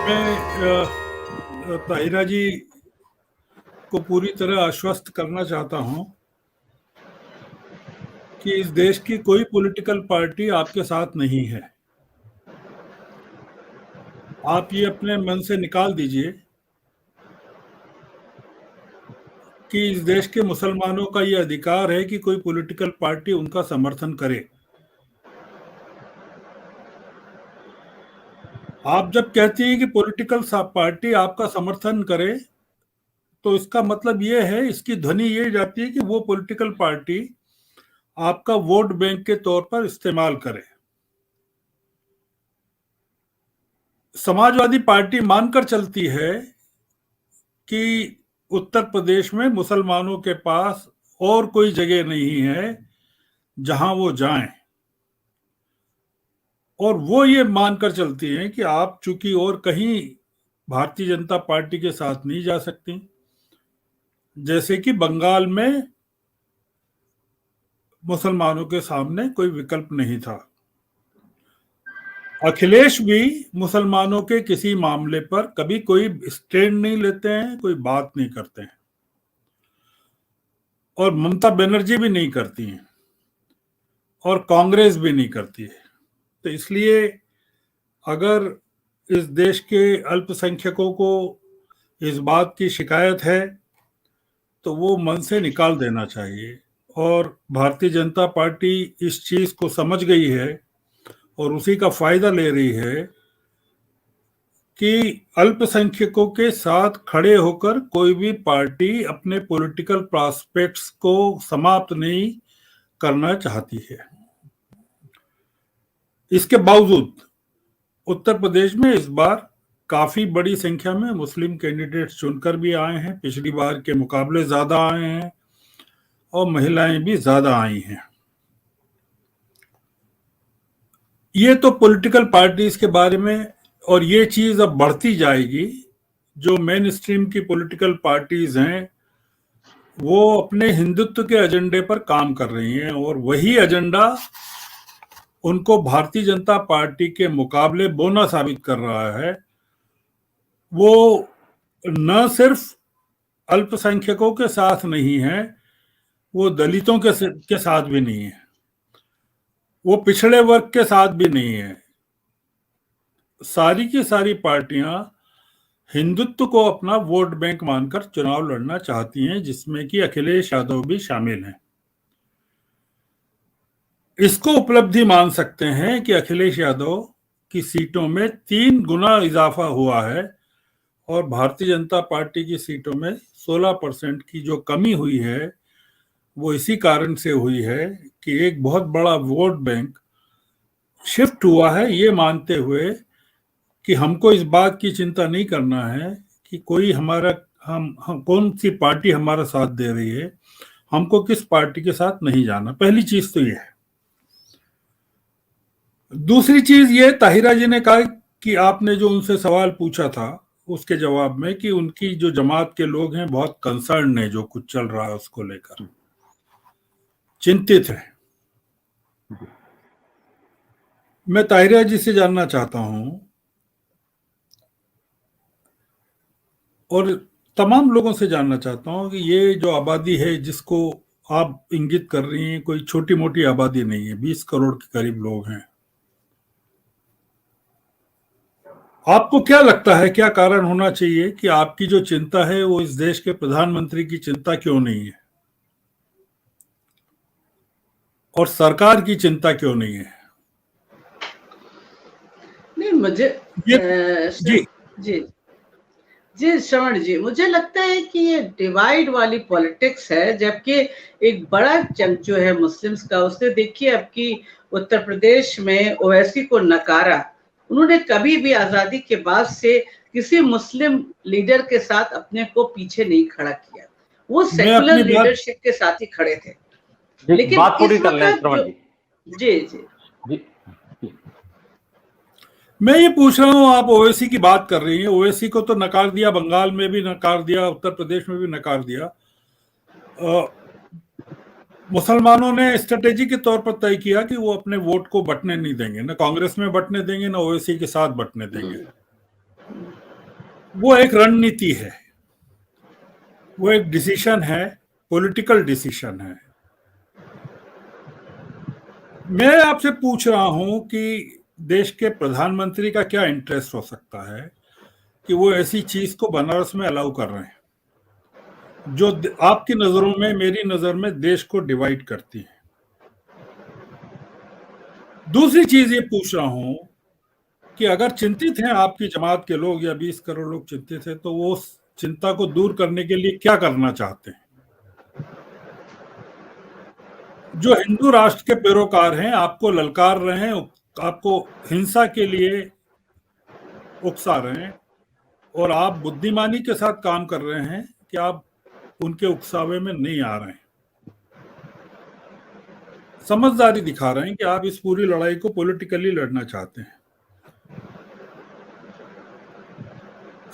मैं ताहिरा जी को पूरी तरह आश्वस्त करना चाहता हूं कि इस देश की कोई पॉलिटिकल पार्टी आपके साथ नहीं है। आप ये अपने मन से निकाल दीजिए कि इस देश के मुसलमानों का ये अधिकार है कि कोई पॉलिटिकल पार्टी उनका समर्थन करे। आप जब कहती हैं कि पॉलिटिकल पार्टी आपका समर्थन करे, तो इसका मतलब ये है, इसकी ध्वनि ये जाती है कि वो पॉलिटिकल पार्टी आपका वोट बैंक के तौर पर इस्तेमाल करे। समाजवादी पार्टी मानकर चलती है कि उत्तर प्रदेश में मुसलमानों के पास और कोई जगह नहीं है जहां वो जाएं, और वो ये मानकर चलती हैं कि आप चूंकि और कहीं भारतीय जनता पार्टी के साथ नहीं जा सकती, जैसे कि बंगाल में मुसलमानों के सामने कोई विकल्प नहीं था। अखिलेश भी मुसलमानों के किसी मामले पर कभी कोई स्टैंड नहीं लेते हैं, कोई बात नहीं करते हैं, और ममता बनर्जी भी नहीं करती हैं, और कांग्रेस भी नहीं करती है। तो इसलिए अगर इस देश के अल्पसंख्यकों को इस बात की शिकायत है तो वो मन से निकाल देना चाहिए। और भारतीय जनता पार्टी इस चीज को समझ गई है और उसी का फायदा ले रही है कि अल्पसंख्यकों के साथ खड़े होकर कोई भी पार्टी अपने पॉलिटिकल प्रॉस्पेक्ट्स को समाप्त नहीं करना चाहती है। इसके बावजूद उत्तर प्रदेश में इस बार काफी बड़ी संख्या में मुस्लिम कैंडिडेट्स चुनकर भी आए हैं, पिछली बार के मुकाबले ज्यादा आए हैं, और महिलाएं भी ज्यादा आई हैं। ये तो पॉलिटिकल पार्टीज के बारे में, और ये चीज अब बढ़ती जाएगी। जो मेन स्ट्रीम की पॉलिटिकल पार्टीज हैं वो अपने हिंदुत्व के एजेंडे पर काम कर रही हैं, और वही एजेंडा उनको भारतीय जनता पार्टी के मुकाबले बोना साबित कर रहा है। वो न सिर्फ अल्पसंख्यकों के साथ नहीं है, वो दलितों के साथ भी नहीं है, वो पिछड़े वर्ग के साथ भी नहीं है। सारी की सारी पार्टियां हिंदुत्व को अपना वोट बैंक मानकर चुनाव लड़ना चाहती हैं, जिसमें कि अखिलेश यादव भी शामिल हैं। इसको उपलब्धि मान सकते हैं कि अखिलेश यादव की सीटों में 3 गुना इजाफा हुआ है, और भारतीय जनता पार्टी की सीटों में 16% की जो कमी हुई है वो इसी कारण से हुई है कि एक बहुत बड़ा वोट बैंक शिफ्ट हुआ है, ये मानते हुए कि हमको इस बात की चिंता नहीं करना है कि कोई हमारा हम कौन सी पार्टी हमारा साथ दे रही है, हमको किस पार्टी के साथ नहीं जाना। पहली चीज तो ये है। दूसरी चीज ये, ताहिरा जी ने कहा कि आपने जो उनसे सवाल पूछा था उसके जवाब में कि उनकी जो जमात के लोग हैं बहुत कंसर्न है, जो कुछ चल रहा है उसको लेकर चिंतित है। मैं ताहिरा जी से जानना चाहता हूं, और तमाम लोगों से जानना चाहता हूं, कि ये जो आबादी है जिसको आप इंगित कर रही हैं, कोई छोटी मोटी आबादी नहीं है, 20 करोड़ के करीब लोग हैं। आपको क्या लगता है, क्या कारण होना चाहिए कि आपकी जो चिंता है वो इस देश के प्रधानमंत्री की चिंता क्यों नहीं है, और सरकार की चिंता क्यों नहीं है? नहीं, मुझे ये जी जी जी श्रवण जी, मुझे लगता है कि ये डिवाइड वाली पॉलिटिक्स है, जबकि एक बड़ा चंक जो है मुस्लिम्स का, उसने देखिए अब की उत्तर प्रदेश में ओवैसी को नकारा। उन्होंने कभी भी आजादी के बाद से किसी मुस्लिम लीडर के साथ अपने को पीछे नहीं खड़ा किया, वो सेकुलर लीडरशिप के साथ ही खड़े थे। लेकिन बात पूरी कर लें श्रवण जी। जी जी जी मैं ये पूछ रहा हूँ, आप ओवैसी की बात कर रही हैं, ओवैसी को तो नकार दिया, बंगाल में भी नकार दिया, उत्तर प्रदेश में भी नकार दिया। मुसलमानों ने स्ट्रेटेजी के तौर पर तय किया कि वो अपने वोट को बंटने नहीं देंगे, ना कांग्रेस में बंटने देंगे, ना ओवैसी के साथ बंटने देंगे। वो एक रणनीति है, वो एक डिसीजन है, पॉलिटिकल डिसीजन है। मैं आपसे पूछ रहा हूं कि देश के प्रधानमंत्री का क्या इंटरेस्ट हो सकता है कि वो ऐसी चीज को बनारस में अलाउ कर रहे हैं जो आपकी नजरों में, मेरी नजर में देश को डिवाइड करती है। दूसरी चीज ये पूछ रहा हूं कि अगर चिंतित हैं आपकी जमात के लोग या 20 करोड़ लोग चिंतित हैं, तो वो उस चिंता को दूर करने के लिए क्या करना चाहते हैं? जो हिंदू राष्ट्र के पैरोकार हैं आपको ललकार रहे हैं, आपको हिंसा के लिए उकसा रहे हैं, और आप बुद्धिमानी के साथ काम कर रहे हैं कि आप उनके उकसावे में नहीं आ रहे हैं, समझदारी दिखा रहे हैं कि आप इस पूरी लड़ाई को पॉलिटिकली लड़ना चाहते हैं।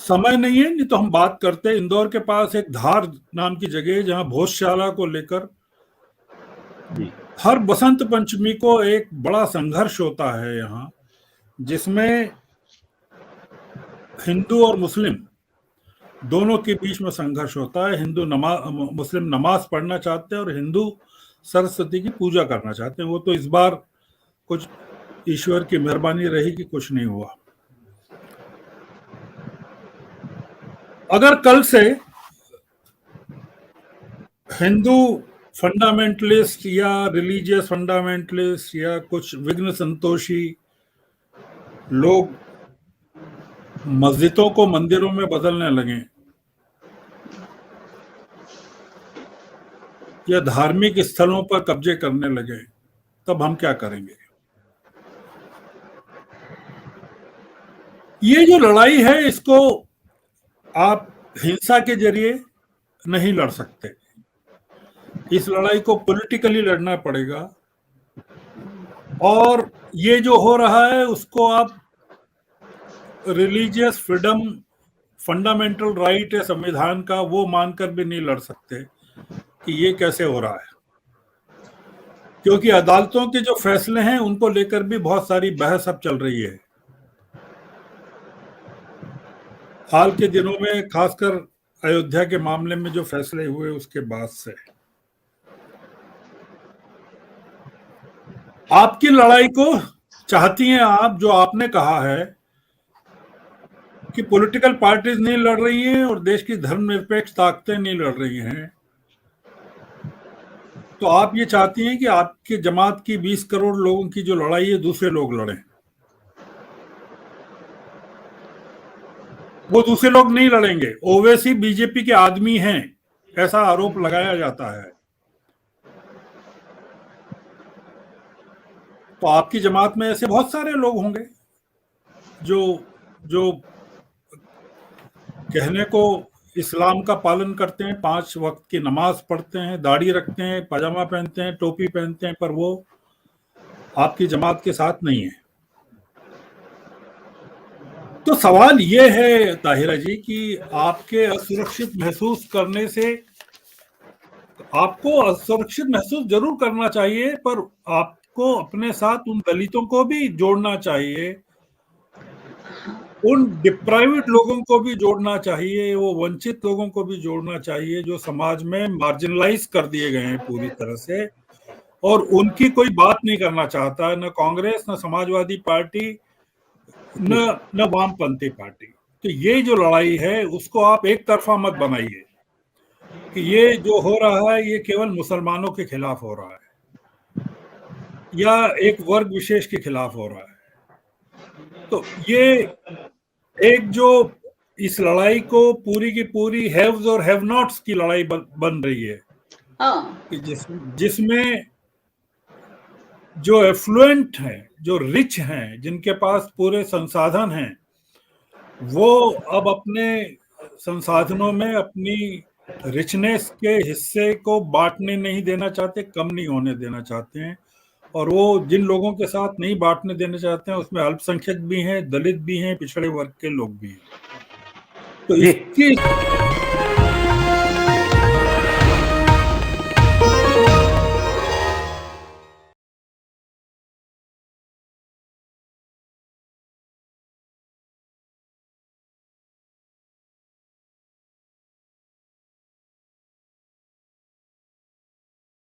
समय नहीं है, नहीं तो हम बात करते हैं। इंदौर के पास एक धार नाम की जगह है जहां भोजशाला को लेकर हर बसंत पंचमी को एक बड़ा संघर्ष होता है यहाँ, जिसमें हिंदू और मुस्लिम दोनों के बीच में संघर्ष होता है। मुस्लिम नमाज पढ़ना चाहते हैं और हिंदू सरस्वती की पूजा करना चाहते हैं। वो तो इस बार कुछ ईश्वर की मेहरबानी रही कि कुछ नहीं हुआ। अगर कल से हिंदू फंडामेंटलिस्ट या रिलीजियस फंडामेंटलिस्ट या कुछ विघ्न संतोषी लोग मस्जिदों को मंदिरों में बदलने लगे या धार्मिक स्थलों पर कब्जे करने लगे, तब हम क्या करेंगे? ये जो लड़ाई है, इसको आप हिंसा के जरिए नहीं लड़ सकते। इस लड़ाई को पॉलिटिकली लड़ना पड़ेगा, और ये जो हो रहा है उसको आप रिलीजियस फ्रीडम, फंडामेंटल राइट है संविधान का, वो मानकर भी नहीं लड़ सकते कि ये कैसे हो रहा है, क्योंकि अदालतों के जो फैसले हैं उनको लेकर भी बहुत सारी बहस अब चल रही है। हाल के दिनों में खासकर अयोध्या के मामले में जो फैसले हुए उसके बाद से आपकी लड़ाई को चाहती हैं आप, जो आपने कहा है कि पॉलिटिकल पार्टीज नहीं लड़ रही हैं और देश की धर्मनिरपेक्ष ताकतें नहीं लड़ रही हैं, तो आप ये चाहती हैं कि आपकी जमात की 20 करोड़ लोगों की जो लड़ाई है दूसरे लोग लड़ें। वो दूसरे लोग नहीं लड़ेंगे। ओवैसी बीजेपी के आदमी हैं, ऐसा आरोप लगाया जाता है। तो आपकी जमात में ऐसे बहुत सारे लोग होंगे जो कहने को इस्लाम का पालन करते हैं, 5 वक्त की नमाज पढ़ते हैं, दाढ़ी रखते हैं, पजामा पहनते हैं, टोपी पहनते हैं, पर वो आपकी जमात के साथ नहीं है। तो सवाल ये है ताहिरा जी कि आपके असुरक्षित महसूस करने से, आपको असुरक्षित महसूस जरूर करना चाहिए, पर आपको अपने साथ उन दलितों को भी जोड़ना चाहिए, उन डिप्राइव्ड लोगों को भी जोड़ना चाहिए, वो वंचित लोगों को भी जोड़ना चाहिए जो समाज में मार्जिनलाइज कर दिए गए हैं पूरी तरह से, और उनकी कोई बात नहीं करना चाहता, न कांग्रेस, न समाजवादी पार्टी, न वामपंथी पार्टी। तो ये जो लड़ाई है उसको आप एक तरफा मत बनाइए कि ये जो हो रहा है ये केवल मुसलमानों के खिलाफ हो रहा है या एक वर्ग विशेष के खिलाफ हो रहा है। तो ये एक जो इस लड़ाई को पूरी की पूरी हैव्स और हैव नॉट्स की लड़ाई बन रही है, कि जिसमें जो एफ्लुएंट हैं, जो रिच हैं, जिनके पास पूरे संसाधन हैं, वो अब अपने संसाधनों में अपनी रिचनेस के हिस्से को बांटने नहीं देना चाहते, कम नहीं होने देना चाहते हैं, और वो जिन लोगों के साथ नहीं बांटने देना चाहते हैं उसमें अल्पसंख्यक भी हैं, दलित भी हैं, पिछड़े वर्ग के लोग भी हैं। तो इसकी